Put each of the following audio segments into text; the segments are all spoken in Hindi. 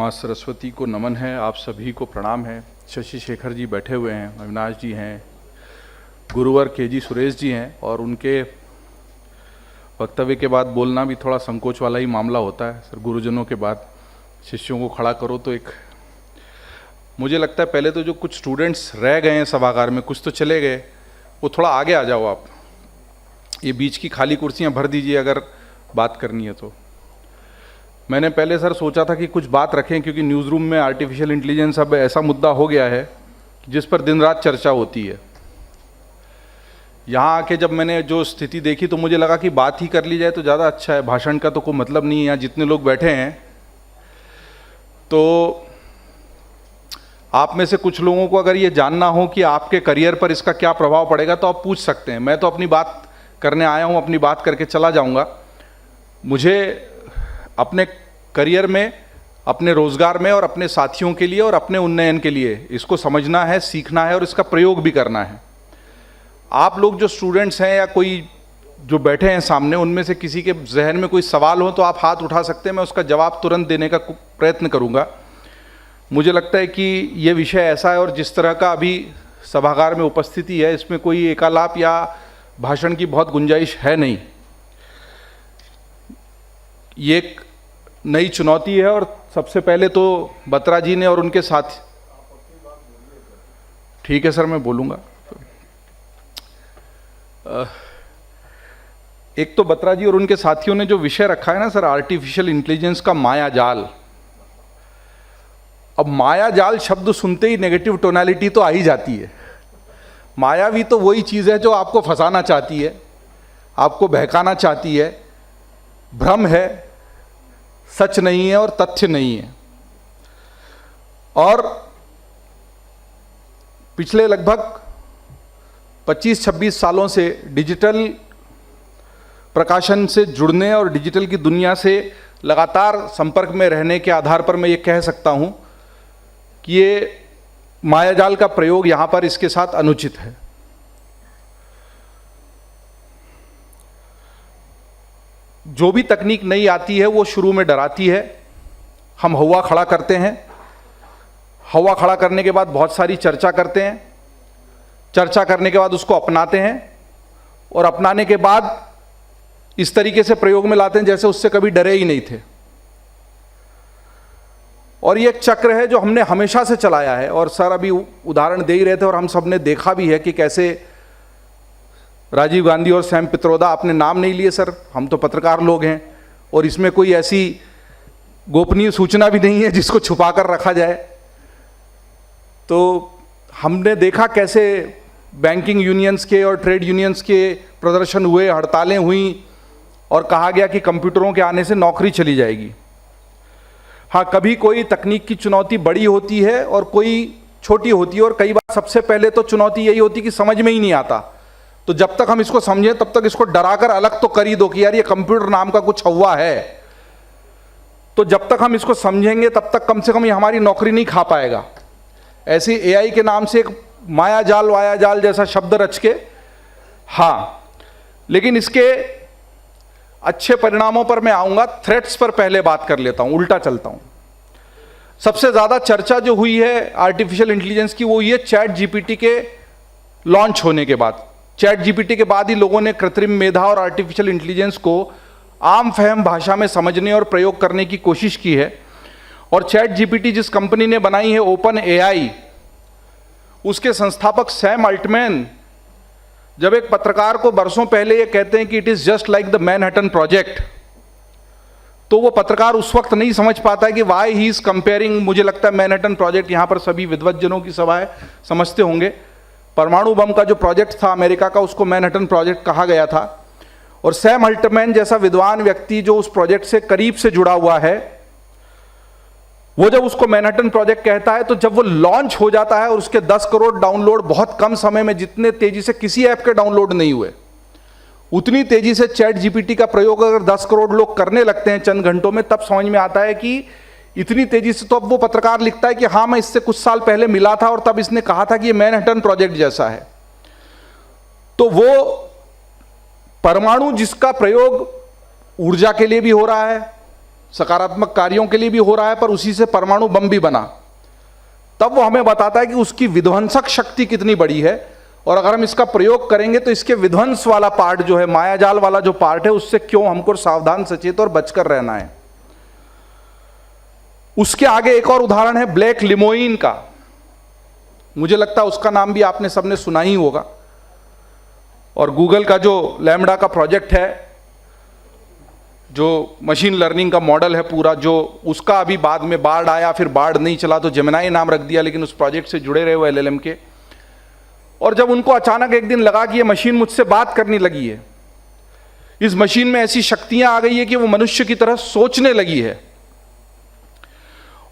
माँ सरस्वती को नमन है, आप सभी को प्रणाम है। शशि शेखर जी बैठे हुए हैं, अविनाश जी हैं, गुरुवर के.जी. सुरेश जी हैं, और उनके वक्तव्य के बाद बोलना भी थोड़ा संकोच वाला ही मामला होता है। सर, गुरुजनों के बाद शिष्यों को खड़ा करो तो एक मुझे लगता है पहले तो जो कुछ स्टूडेंट्स रह गए हैं सभागार में, कुछ तो चले गए, वो थोड़ा आगे आ जाओ आप। ये बीच की खाली कुर्सियां भर दीजिए अगर बात करनी है तो। मैंने पहले सर सोचा था कि कुछ बात रखें, क्योंकि न्यूज़ रूम में आर्टिफिशियल इंटेलिजेंस अब ऐसा मुद्दा हो गया है जिस पर दिन रात चर्चा होती है। यहाँ आके जब मैंने जो स्थिति देखी तो मुझे लगा कि बात ही कर ली जाए तो ज़्यादा अच्छा है। भाषण का तो कोई मतलब नहीं है। यहाँ जितने लोग बैठे हैं तो आप में से कुछ लोगों को अगर ये जानना हो कि आपके करियर पर इसका क्या प्रभाव पड़ेगा तो आप पूछ सकते हैं। मैं तो अपनी बात करने आया हूँ, अपनी बात करके चला जाऊँगा। मुझे अपने करियर में, अपने रोजगार में और अपने साथियों के लिए और अपने उन्नयन के लिए इसको समझना है, सीखना है और इसका प्रयोग भी करना है। आप लोग जो स्टूडेंट्स हैं या कोई जो बैठे हैं सामने, उनमें से किसी के जहन में कोई सवाल हो तो आप हाथ उठा सकते हैं, मैं उसका जवाब तुरंत देने का प्रयत्न करूंगा। मुझे लगता है कि ये विषय ऐसा है और जिस तरह का अभी सभागार में उपस्थिति है, इसमें कोई एकालाप या भाषण की बहुत गुंजाइश है नहीं। ये एक नई चुनौती है और सबसे पहले तो बत्रा जी ने और उनके साथ, ठीक है सर मैं बोलूँगा। एक तो बत्रा जी और उनके साथियों ने जो विषय रखा है ना सर, आर्टिफिशियल इंटेलिजेंस का माया जाल। अब माया जाल शब्द सुनते ही नेगेटिव टोनालिटी तो आ ही जाती है। मायावी तो वही चीज़ है जो आपको फंसाना चाहती है, आपको बहकाना चाहती है, भ्रम है, सच नहीं है और तथ्य नहीं है। और पिछले लगभग 25-26 सालों से डिजिटल प्रकाशन से जुड़ने और डिजिटल की दुनिया से लगातार संपर्क में रहने के आधार पर मैं ये कह सकता हूं कि ये मायाजाल का प्रयोग यहां पर इसके साथ अनुचित है। जो भी तकनीक नई आती है वो शुरू में डराती है। हम हवा खड़ा करते हैं, हवा खड़ा करने के बाद बहुत सारी चर्चा करते हैं, चर्चा करने के बाद उसको अपनाते हैं और अपनाने के बाद इस तरीके से प्रयोग में लाते हैं जैसे उससे कभी डरे ही नहीं थे। और ये एक चक्र है जो हमने हमेशा से चलाया है। और सर अभी उदाहरण दे ही रहे थे और हम सब ने देखा भी है कि कैसे राजीव गांधी और सैम पित्रोदा, आपने नाम नहीं लिए सर, हम तो पत्रकार लोग हैं और इसमें कोई ऐसी गोपनीय सूचना भी नहीं है जिसको छुपा कर रखा जाए। तो हमने देखा कैसे बैंकिंग यूनियंस के और ट्रेड यूनियंस के प्रदर्शन हुए, हड़तालें हुई और कहा गया कि कंप्यूटरों के आने से नौकरी चली जाएगी। हाँ, कभी कोई तकनीक की चुनौती बड़ी होती है और कोई छोटी होती है, और कई बार सबसे पहले तो चुनौती यही होती कि समझ में ही नहीं आता। तो जब तक हम इसको समझें तब तक इसको डराकर अलग तो कर ही दो कि यार ये कंप्यूटर नाम का कुछ हुआ है। तो जब तक हम इसको समझेंगे तब तक कम से कम ये हमारी नौकरी नहीं खा पाएगा। ऐसे एआई के नाम से एक माया जाल वाया जाल जैसा शब्द रच के, हाँ, लेकिन इसके अच्छे परिणामों पर मैं आऊंगा। थ्रेट्स पर पहले बात कर लेता हूं, उल्टा चलता हूं। सबसे ज्यादा चर्चा जो हुई है आर्टिफिशियल इंटेलिजेंस की वो ये चैट जीपीटी के लॉन्च होने के बाद। चैट जीपीटी के बाद ही लोगों ने कृत्रिम मेधा और आर्टिफिशियल इंटेलिजेंस को आम फहम भाषा में समझने और प्रयोग करने की कोशिश की है। और चैट जीपीटी जिस कंपनी ने बनाई है, ओपन एआई, उसके संस्थापक सैम अल्टमैन जब एक पत्रकार को बरसों पहले ये कहते हैं कि it is just like the Manhattan project, तो वो पत्रकार उस वक्त नहीं समझ पाता है कि वाई ही इज कंपेयरिंग। मुझे लगता है मैनहट्टन प्रोजेक्ट, यहां पर सभी विद्वज्जनों की सभा है, समझते होंगे, परमाणु बम का जो प्रोजेक्ट था अमेरिका का, उसको मैनहट्टन प्रोजेक्ट कहा गया था। और सैम अल्टमैन जैसा विद्वान व्यक्ति जो उस प्रोजेक्ट से करीब से जुड़ा हुआ है, वो जब उसको मैनहट्टन प्रोजेक्ट कहता है तो जब वो लॉन्च हो जाता है और उसके 10 करोड़ डाउनलोड बहुत कम समय में, जितने तेजी से किसी ऐप के डाउनलोड नहीं हुए, उतनी तेजी से चैट जीपीटी का प्रयोग अगर 10 करोड़ लोग करने लगते हैं चंद घंटों में, तब समझ में आता है कि इतनी तेजी से। तो अब वो पत्रकार लिखता है कि हाँ, मैं इससे कुछ साल पहले मिला था और तब इसने कहा था कि ये मैनहट्टन प्रोजेक्ट जैसा है। तो वो परमाणु जिसका प्रयोग ऊर्जा के लिए भी हो रहा है, सकारात्मक कार्यों के लिए भी हो रहा है, पर उसी से परमाणु बम भी बना, तब वो हमें बताता है कि उसकी विध्वंसक शक्ति कितनी बड़ी है। और अगर हम इसका प्रयोग करेंगे तो इसके विध्वंस वाला पार्ट जो है, मायाजाल वाला जो पार्ट है, उससे क्यों हमको सावधान, सचेत और बचकर रहना है। उसके आगे एक और उदाहरण है ब्लैक लिमोइन का। मुझे लगता है उसका नाम भी आपने सबने सुना ही होगा। और गूगल का जो लैम्बडा का प्रोजेक्ट है, जो मशीन लर्निंग का मॉडल है पूरा, जो उसका अभी बाद में बार्ड आया, फिर बार्ड नहीं चला तो जेमिनाई नाम रख दिया, लेकिन उस प्रोजेक्ट से जुड़े रहे वो एलएलएम के। और जब उनको अचानक एक दिन लगा कि ये मशीन मुझसे बात करने लगी है, इस मशीन में ऐसी शक्तियां आ गई है कि वो मनुष्य की तरह सोचने लगी है,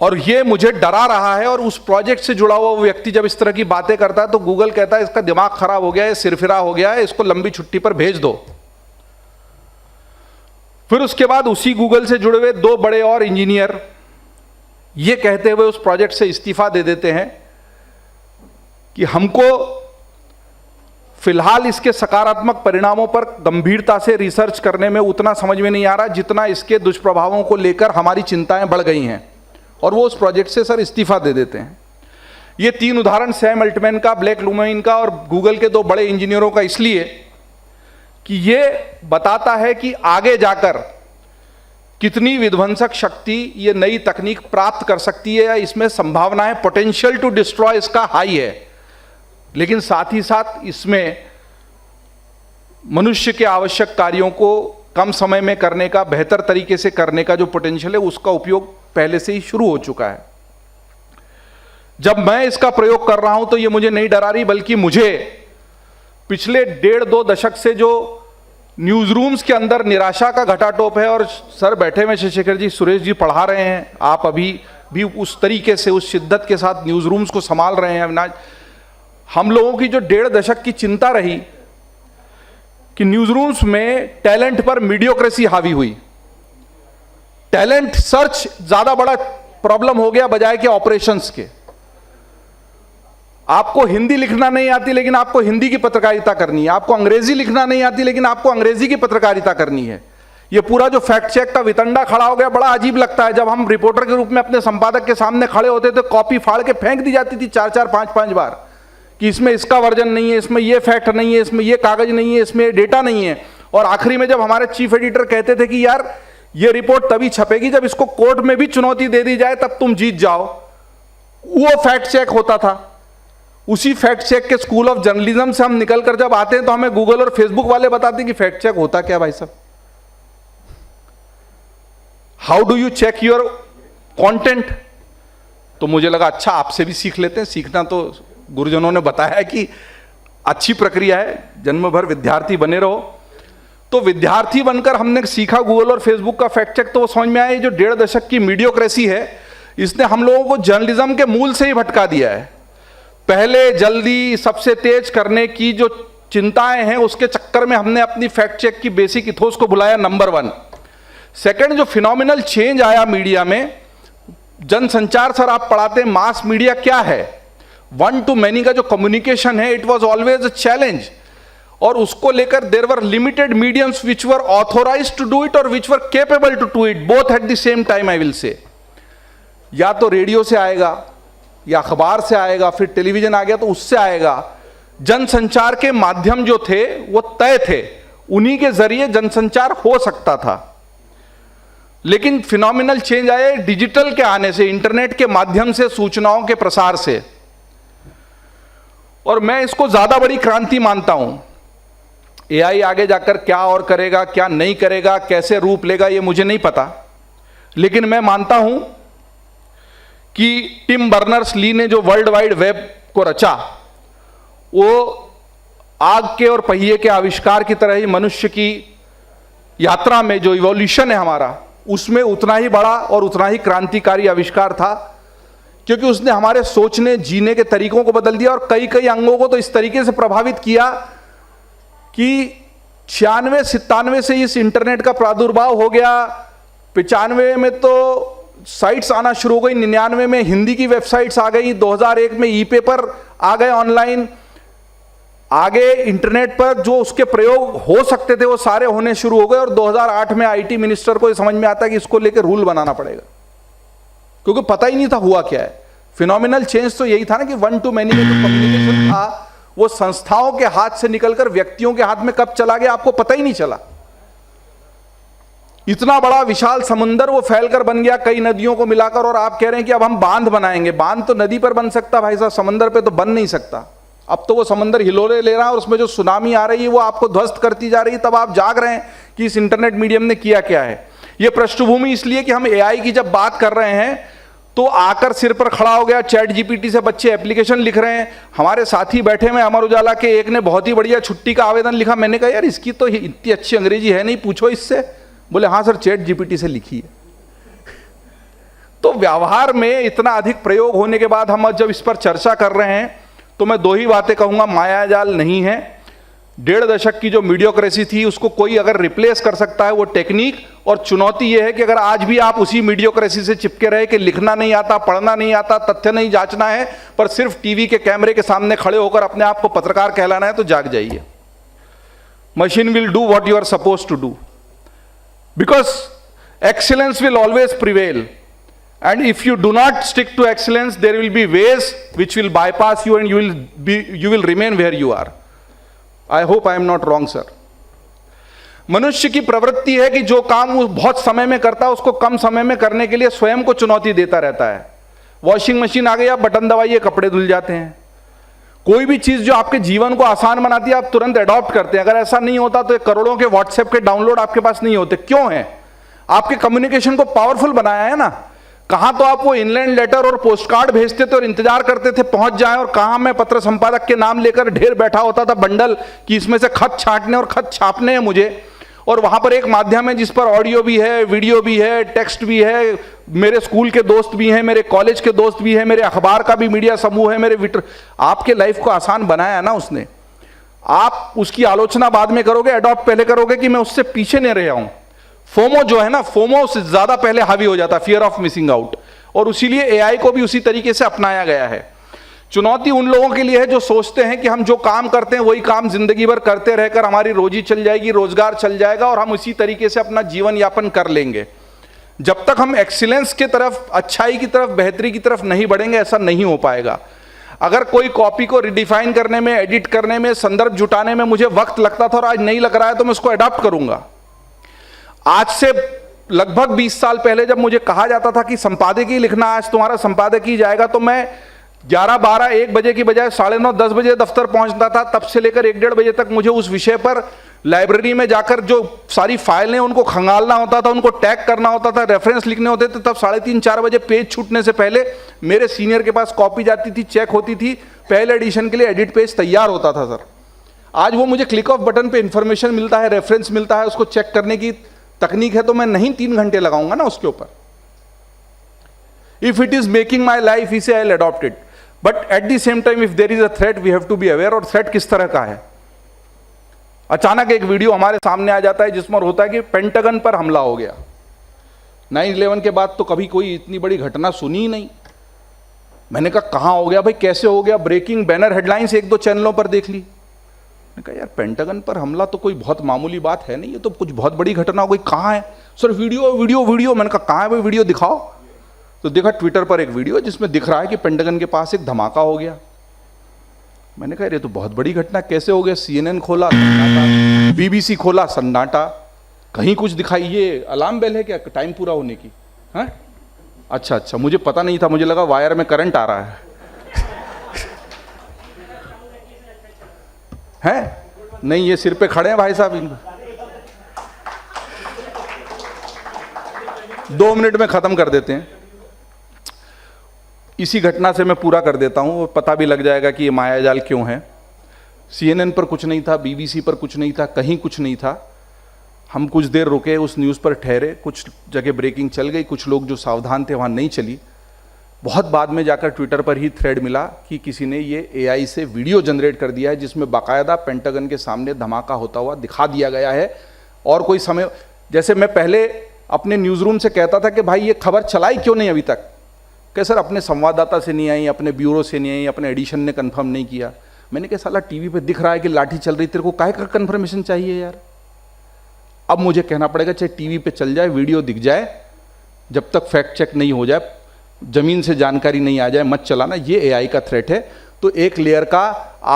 और ये मुझे डरा रहा है। और उस प्रोजेक्ट से जुड़ा हुआ वो व्यक्ति जब इस तरह की बातें करता है तो गूगल कहता है इसका दिमाग खराब हो गया है, सिरफिरा हो गया है, इसको लंबी छुट्टी पर भेज दो। फिर उसके बाद उसी गूगल से जुड़े हुए 2 बड़े और इंजीनियर ये कहते हुए उस प्रोजेक्ट से इस्तीफा दे देते हैं कि हमको फिलहाल इसके सकारात्मक परिणामों पर गंभीरता से रिसर्च करने में उतना समझ में नहीं आ रहा जितना इसके दुष्प्रभावों को लेकर हमारी चिंताएं बढ़ गई हैं, और वो उस प्रोजेक्ट से सर इस्तीफा दे देते हैं। ये 3 उदाहरण सैम अल्टमैन का, ब्लैक लिमोइन का और गूगल के 2 बड़े इंजीनियरों का, इसलिए कि ये बताता है कि आगे जाकर कितनी विध्वंसक शक्ति ये नई तकनीक प्राप्त कर सकती है, या इसमें संभावनाएं, पोटेंशियल टू डिस्ट्रॉय इसका हाई है। लेकिन साथ ही साथ इसमें मनुष्य के आवश्यक कार्यों को कम समय में करने का, बेहतर तरीके से करने का जो पोटेंशियल है, उसका उपयोग पहले से ही शुरू हो चुका है। जब मैं इसका प्रयोग कर रहा हूं तो ये मुझे नहीं डरा रही, बल्कि मुझे पिछले 1.5-2 दशक से जो न्यूज रूम्स के अंदर निराशा का घटाटोप है, और सर बैठे हुए शशिशेखर जी, सुरेश जी पढ़ा रहे हैं, आप अभी भी उस तरीके से, उस शिद्दत के साथ न्यूज रूम्स को संभाल रहे हैं अविनाश। हम लोगों की जो 1.5 दशक की चिंता रही कि न्यूज रूम्स में टैलेंट पर मीडियोक्रेसी हावी हुई, टैलेंट सर्च ज्यादा बड़ा प्रॉब्लम हो गया बजाय के ऑपरेशंस के। आपको हिंदी लिखना नहीं आती लेकिन आपको हिंदी की पत्रकारिता करनी है, आपको अंग्रेजी लिखना नहीं आती लेकिन आपको अंग्रेजी की पत्रकारिता करनी है। ये पूरा जो फैक्ट चेक का वितंडा खड़ा हो गया, बड़ा अजीब लगता है। जब हम रिपोर्टर के रूप में अपने संपादक के सामने खड़े होते थे, कॉपी फाड़ के फेंक दी जाती थी 4-4, 5-5 बार कि इसमें इसका वर्जन नहीं है, इसमें ये फैक्ट नहीं है, इसमें ये कागज नहीं है, इसमें डेटा नहीं है। और आखिरी में जब हमारे चीफ एडिटर कहते थे कि यार ये रिपोर्ट तभी छपेगी जब इसको कोर्ट में भी चुनौती दे दी जाए, तब तुम जीत जाओ, वो फैक्ट चेक होता था। उसी फैक्ट चेक के स्कूल ऑफ जर्नलिज्म से हम निकलकर जब आते हैं तो हमें गूगल और फेसबुक वाले बताते हैं कि फैक्ट चेक होता क्या भाई साहब, how do you check your content. तो मुझे लगा अच्छा आपसे भी सीख लेते हैं, सीखना तो गुरुजनों ने बताया है कि अच्छी प्रक्रिया है, जन्म भर विद्यार्थी बने रहो। तो विद्यार्थी बनकर हमने सीखा गूगल और फेसबुक का फैक्ट चेक, तो वो समझ में आया ये जो 1.5 दशक की मीडियोक्रेसी है, इसने हम लोगों को जर्नलिज्म के मूल से ही भटका दिया है। पहले जल्दी सबसे तेज करने की जो चिंताएं हैं, उसके चक्कर में हमने अपनी फैक्ट चेक की बेसिक इथोस को भुलाया, नंबर 1। सेकंड, जो फिनोमिनल चेंज आया मीडिया में, जनसंचार सर आप पढ़ाते हैं, मास मीडिया क्या है, 1 to many का जो कम्युनिकेशन है, it was always a challenge. और उसको लेकर there were limited mediums which were authorised to do it और which were capable to do it, both at the same time I will say. या तो रेडियो से आएगा, या अखबार से आएगा, फिर टेलीविजन आ गया तो उससे आएगा। जनसंचार के माध्यम जो थे वो तय थे, उन्हीं के जरिए जनसंचार हो सकता था। लेकिन फिनोमिनल चेंज आए डिजिटल के आने से, इंटरनेट के माध्यम से, सूचनाओं के प्रसार से। और मैं इसको ज्यादा बड़ी क्रांति मानता हूं। एआई आगे जाकर क्या और करेगा, क्या नहीं करेगा, कैसे रूप लेगा, ये मुझे नहीं पता। लेकिन मैं मानता हूं कि टिम बर्नर्स-ली ने जो वर्ल्ड वाइड वेब को रचा, वो आग के और पहिए के आविष्कार की तरह ही मनुष्य की यात्रा में जो इवोल्यूशन है हमारा, उसमें उतना ही बड़ा और उतना ही क्रांतिकारी आविष्कार था, क्योंकि उसने हमारे सोचने, जीने के तरीकों को बदल दिया और कई कई अंगों को तो इस तरीके से प्रभावित किया कि 96-97 से इस इंटरनेट का प्रादुर्भाव हो गया। 95 में तो साइट्स आना शुरू हो गई, 99 में हिंदी की वेबसाइट्स आ गई, 2001 में ई पेपर आ गए ऑनलाइन। आगे इंटरनेट पर जो उसके प्रयोग हो सकते थे वो सारे होने शुरू हो गए, और 2008 में आईटी मिनिस्टर को समझ में आता है कि इसको लेकर रूल बनाना पड़ेगा, क्योंकि पता ही नहीं था हुआ क्या है। फिनोमिनल चेंज तो यही था ना कि वन टू मैनी में जो कम्युनिकेशन था वो संस्थाओं के हाथ से निकलकर व्यक्तियों के हाथ में कब चला गया आपको पता ही नहीं चला। इतना बड़ा विशाल समुंदर वो फैलकर बन गया कई नदियों को मिलाकर, और आप कह रहे हैं कि अब हम बांध बनाएंगे। बांध तो नदी पर बन सकता भाई साहब, समंदर पे तो बन नहीं सकता। अब तो वो समंदर हिलोरे ले रहा है और उसमें जो सुनामी आ रही है वो आपको ध्वस्त करती जा रही है, तब आप जाग रहे हैं कि इस इंटरनेट मीडियम ने किया क्या है। ये पृष्ठभूमि इसलिए कि हम एआई की जब बात कर रहे हैं तो आकर सिर पर खड़ा हो गया, चैट जीपीटी से बच्चे एप्लीकेशन लिख रहे हैं। हमारे साथी बैठे में अमर उजाला के एक ने बहुत ही बढ़िया छुट्टी का आवेदन लिखा। मैंने कहा यार इसकी तो इतनी अच्छी अंग्रेजी है नहीं, पूछो इससे। बोले हाँ सर चैट जीपीटी से लिखी है। तो व्यवहार में इतना अधिक प्रयोग होने के बाद हम जब इस पर चर्चा कर रहे हैं तो मैं दो ही बातें कहूंगा, मायाजाल नहीं है। 1.5 दशक की जो मीडियोक्रेसी थी उसको कोई अगर रिप्लेस कर सकता है वो टेक्निक, और चुनौती यह है कि अगर आज भी आप उसी मीडियोक्रेसी से चिपके रहे कि लिखना नहीं आता, पढ़ना नहीं आता, तथ्य नहीं जांचना है, पर सिर्फ टीवी के कैमरे के सामने खड़े होकर अपने आप को पत्रकार कहलाना है, तो जाग जाइए। Machine will do what you are suppose to do, because excellence will always prevail, and if you do not stick to excellence there will be ways which will bypass you and you will remain where you are. I hope I am not wrong sir. मनुष्य की प्रवृत्ति है कि जो काम वो बहुत समय में करता है उसको कम समय में करने के लिए स्वयं को चुनौती देता रहता है। वॉशिंग मशीन आ गई, आप बटन दबाइए कपड़े धुल जाते हैं। कोई भी चीज जो आपके जीवन को आसान बनाती है आप तुरंत अडॉप्ट करते हैं। अगर ऐसा नहीं होता तो करोड़ों के व्हाट्सएप के डाउनलोड आपके पास नहीं होते। क्यों है? आपके कम्युनिकेशन को पावरफुल बनाया है ना। कहां तो आप वो इनलैंड लेटर और पोस्ट कार्ड भेजते थे और इंतजार करते थे पहुंच जाए, और कहां मैं पत्र संपादक के नाम लेकर ढेर बैठा होता था बंडल कि इसमें से खत छांटने और खत छापने हैं मुझे। और वहां पर एक माध्यम है जिस पर ऑडियो भी है, वीडियो भी है, टेक्स्ट भी है, मेरे स्कूल के दोस्त भी हैं, मेरे कॉलेज के दोस्त भी हैं, मेरे अखबार का भी मीडिया समूह है, मेरे आपके लाइफ को आसान बनाया ना उसने। आप उसकी आलोचना बाद में करोगे, अडॉप्ट पहले करोगे कि मैं उससे पीछे नहीं रहा हूं। फोमो जो है ना, फोमो से ज्यादा पहले हावी हो जाता, फियर ऑफ मिसिंग आउट, और इसीलिए एआई को भी उसी तरीके से अपनाया गया है। चुनौती उन लोगों के लिए है जो सोचते हैं कि हम जो काम करते हैं वही काम जिंदगी भर करते रहकर हमारी रोजी चल जाएगी, रोजगार चल जाएगा और हम उसी तरीके से अपना जीवन यापन कर लेंगे। जब तक हम एक्सीलेंस की तरफ, अच्छाई की तरफ, बेहतरी की तरफ नहीं बढ़ेंगे ऐसा नहीं हो पाएगा। अगर कोई कॉपी को रिडिफाइन करने में, एडिट करने में, संदर्भ जुटाने में मुझे वक्त लगता था और आज नहीं लग रहा है तो मैं उसको अडॉप्ट करूंगा। आज से लगभग 20 साल पहले जब मुझे कहा जाता था कि संपादकीय लिखना, आज तुम्हारा संपादकीय जाएगा, तो मैं 11, 12, 1 बजे की बजाय 9:30, 10 बजे दफ्तर पहुंचता था। तब से लेकर 1, 1:30 बजे तक मुझे उस विषय पर लाइब्रेरी में जाकर जो सारी फाइलें उनको खंगालना होता था, उनको टैग करना होता था, रेफरेंस लिखने होते थे। तब 3:30, 4 बजे पेज छूटने से पहले मेरे सीनियर के पास कॉपी जाती थी, चेक होती थी, पहले एडिशन के लिए एडिट पेज तैयार होता था सर। आज वो मुझे क्लिक ऑफ बटन पे इंफॉर्मेशन मिलता है, रेफरेंस मिलता है, उसको चेक करने की तकनीक है, तो मैं नहीं 3 घंटे लगाऊंगा ना उसके ऊपर। If it is making my life easy I will adopt it, but at the same time if there is a threat we have to be aware. और थ्रेट किस तरह का है? अचानक एक वीडियो हमारे सामने आ जाता है जिसमें होता है कि पेंटागन पर हमला हो गया। 9/11 के बाद तो कभी कोई इतनी बड़ी घटना सुनी ही नहीं। मैंने कहा कहां हो गया भाई, कैसे हो गया? ब्रेकिंग बैनर हेडलाइंस 1-2 चैनलों पर देख ली। मैंने कहा यार पेंटागन पर हमला तो कोई बहुत मामूली बात है नहीं, ये तो कुछ बहुत बड़ी घटना हो गई। कहाँ है सर? Video video video. मैंने कहा कहाँ है भाई वीडियो, दिखाओ। तो देखा ट्विटर पर एक वीडियो जिसमें दिख रहा है कि पेंटागन के पास एक धमाका हो गया। मैंने कहा ये तो बहुत बड़ी घटना, कैसे हो गया? CNN खोला सन्नाटा, BBC खोला सन्नाटा, कहीं कुछ दिखाई। ये अलार्म बेल है क्या टाइम पूरा होने की? हाँ अच्छा अच्छा, मुझे पता नहीं था, मुझे लगा वायर में करंट आ रहा है। नहीं, ये सिर पे खड़े हैं भाई साहब। इनको 2 मिनट में खत्म कर देते हैं। इसी घटना से मैं पूरा कर देता हूं, पता भी लग जाएगा कि ये मायाजाल क्यों है। CNN पर कुछ नहीं था, BBC पर कुछ नहीं था, कहीं कुछ नहीं था। हम कुछ देर रुके, उस न्यूज़ पर ठहरे, कुछ जगह ब्रेकिंग चल गई, कुछ लोग जो सावधान थे वहाँ नहीं चली। बहुत बाद में जाकर ट्विटर पर ही थ्रेड मिला कि किसी ने ये AI से वीडियो जनरेट कर दिया है जिसमें बाकायदा पेंटागन के सामने धमाका होता हुआ दिखा दिया गया है। और कोई समय, जैसे मैं पहले अपने न्यूज़ रूम से कहता था कि भाई ये खबर चलाई क्यों नहीं अभी तक, कि सर अपने संवाददाता से नहीं आई, अपने ब्यूरो से नहीं आई, अपने एडिशन ने कंफर्म नहीं किया। मैंने कहा साला टीवी पे दिख रहा है कि लाठी चल रही, तेरे को काहे का कन्फर्मेशन चाहिए यार? अब मुझे कहना पड़ेगा चाहे टीवी पे चल जाए, वीडियो दिख जाए, जब तक फैक्ट चेक नहीं हो जाए, जमीन से जानकारी नहीं आ जाए, मत चलाना। ये एआई का थ्रेट है। तो एक लेयर का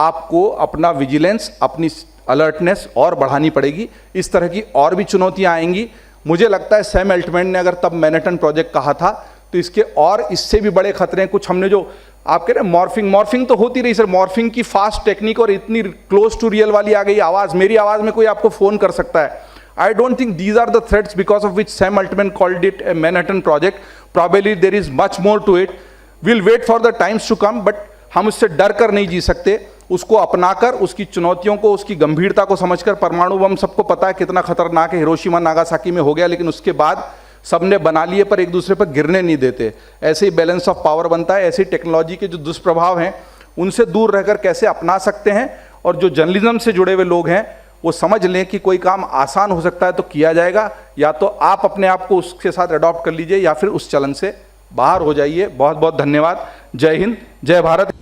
आपको अपना विजिलेंस, अपनी अलर्टनेस और बढ़ानी पड़ेगी। इस तरह की और भी चुनौतियां आएंगी। मुझे लगता है सैम अल्टमैन ने अगर तब मैनहट्टन प्रोजेक्ट कहा था तो इसके और इससे भी बड़े खतरे हैं। कुछ हमने जो आप कह रहे हैं मॉर्फिंग तो होती रही सर, मॉर्फिंग की फास्ट टेक्निक और इतनी क्लोज टू रियल वाली आ गई आवाज, मेरी आवाज में कोई आपको फोन कर सकता है। I don't think these are the threats because of which Sam Altman called it a Manhattan project. Probably there is much more to it. We'll wait for the times to come, but हम उससे डर कर नहीं जी सकते। उसको अपनाकर, उसकी चुनौतियों को, उसकी गंभीरता को समझकर, परमाणु बम सबको पता है कितना खतरनाक है, हिरोशिमा नागासाकी में हो गया, लेकिन उसके बाद सबने बना लिए पर एक दूसरे पर गिरने नहीं देते। ऐसे ही बैलेंस ऑफ पावर बनता है। ऐसी टेक्नोलॉजी के जो दुष्प्रभाव हैं उनसे दूर रहकर कैसे अपना सकते हैं, और जो जर्नलिज्म से जुड़े हुए लोग हैं वो समझ लें कि कोई काम आसान हो सकता है तो किया जाएगा, या तो आप अपने आप को उसके साथ अडॉप्ट कर लीजिए या फिर उस चलन से बाहर हो जाइए। बहुत बहुत धन्यवाद। जय हिंद, जय भारत।